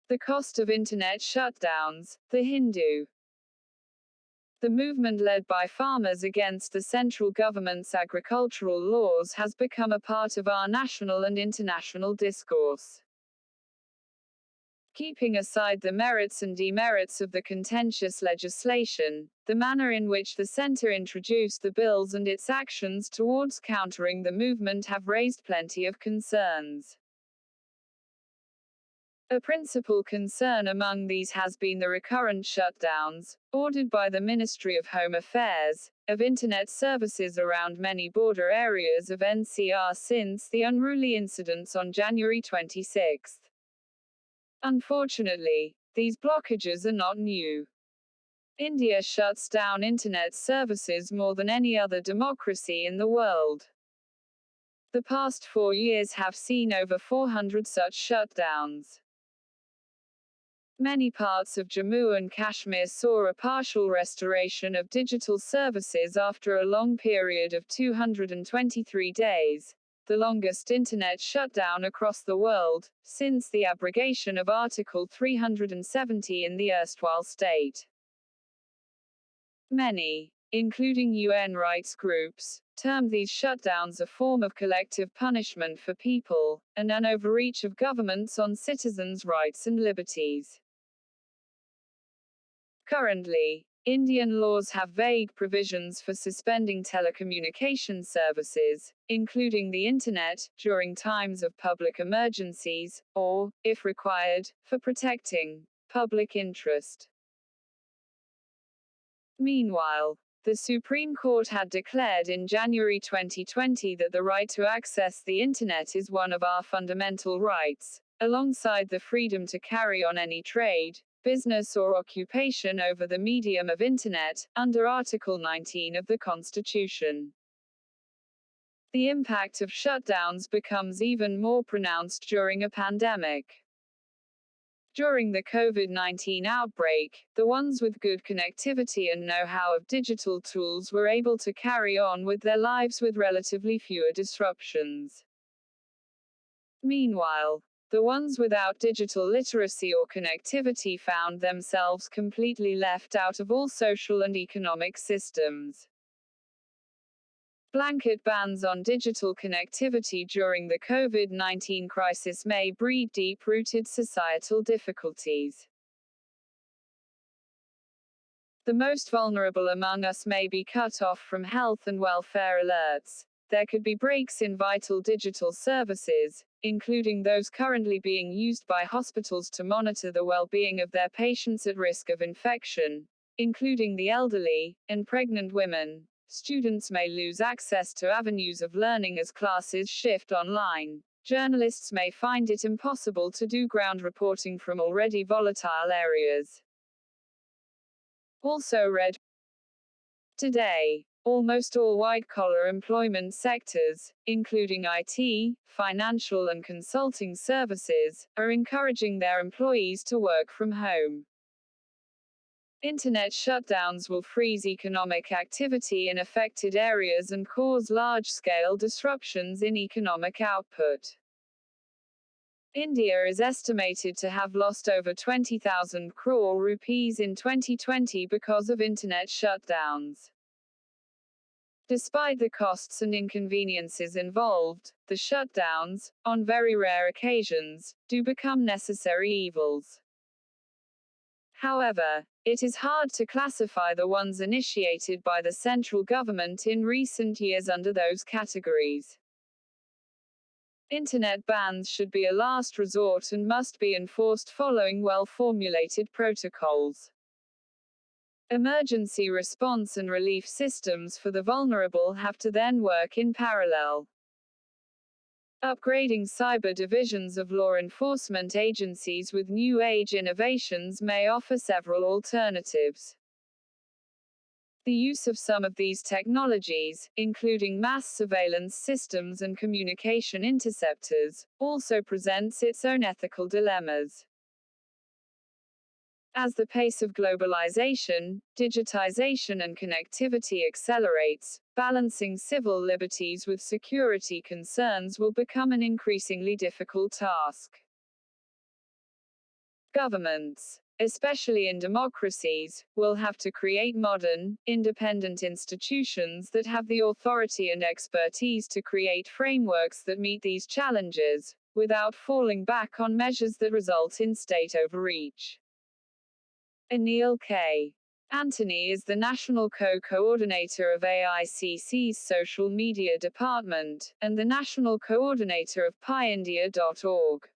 The cost of Internet shutdowns, The Hindu. The movement led by farmers against the central government's agricultural laws has become a part of our national and international discourse. Keeping aside the merits and demerits of the contentious legislation, the manner in which the centre introduced the bills and its actions towards countering the movement have raised plenty of concerns. A principal concern among these has been the recurrent shutdowns, ordered by the Ministry of Home Affairs, of Internet services around many border areas of NCR since the unruly incidents on January 26. Unfortunately, these blockages are not new. India shuts down Internet services more than any other democracy in the world. The past 4 years have seen over 400 such shutdowns. Many parts of Jammu and Kashmir saw a partial restoration of digital services after a long period of 223 days, the longest Internet shutdown across the world, since the abrogation of Article 370 in the erstwhile state. Many, including UN rights groups, termed these shutdowns a form of collective punishment for people, and an overreach of governments on citizens' rights and liberties. Currently, Indian laws have vague provisions for suspending telecommunication services, including the Internet, during times of public emergencies, or, if required, for protecting public interest. Meanwhile, the Supreme Court had declared in January 2020 that the right to access the Internet is one of our fundamental rights, alongside the freedom to carry on any trade, business or occupation over the medium of Internet, under Article 19 of the Constitution. The impact of shutdowns becomes even more pronounced during a pandemic. During the COVID-19 outbreak, the ones with good connectivity and know-how of digital tools were able to carry on with their lives with relatively fewer disruptions. Meanwhile, the ones without digital literacy or connectivity found themselves completely left out of all social and economic systems. Blanket bans on digital connectivity during the COVID-19 crisis may breed deep-rooted societal difficulties. The most vulnerable among us may be cut off from health and welfare alerts. There could be breaks in vital digital services, including those currently being used by hospitals to monitor the well-being of their patients at risk of infection, including the elderly and pregnant women. Students may lose access to avenues of learning as classes shift online. Journalists may find it impossible to do ground reporting from already volatile areas. Also read today. Almost all white-collar employment sectors, including IT, financial and consulting services, are encouraging their employees to work from home. Internet shutdowns will freeze economic activity in affected areas and cause large-scale disruptions in economic output. India is estimated to have lost over 20,000 crore rupees in 2020 because of Internet shutdowns. Despite the costs and inconveniences involved, the shutdowns, on very rare occasions, do become necessary evils. However, it is hard to classify the ones initiated by the central government in recent years under those categories. Internet bans should be a last resort and must be enforced following well-formulated protocols. Emergency response and relief systems for the vulnerable have to then work in parallel. Upgrading cyber divisions of law enforcement agencies with new age innovations may offer several alternatives. The use of some of these technologies, including mass surveillance systems and communication interceptors, also presents its own ethical dilemmas. As the pace of globalization, digitization and connectivity accelerates, balancing civil liberties with security concerns will become an increasingly difficult task. Governments, especially in democracies, will have to create modern, independent institutions that have the authority and expertise to create frameworks that meet these challenges, without falling back on measures that result in state overreach. Anil K. Anthony is the National Co-Coordinator of AICC's Social Media Department, and the National Coordinator of PyIndia.org.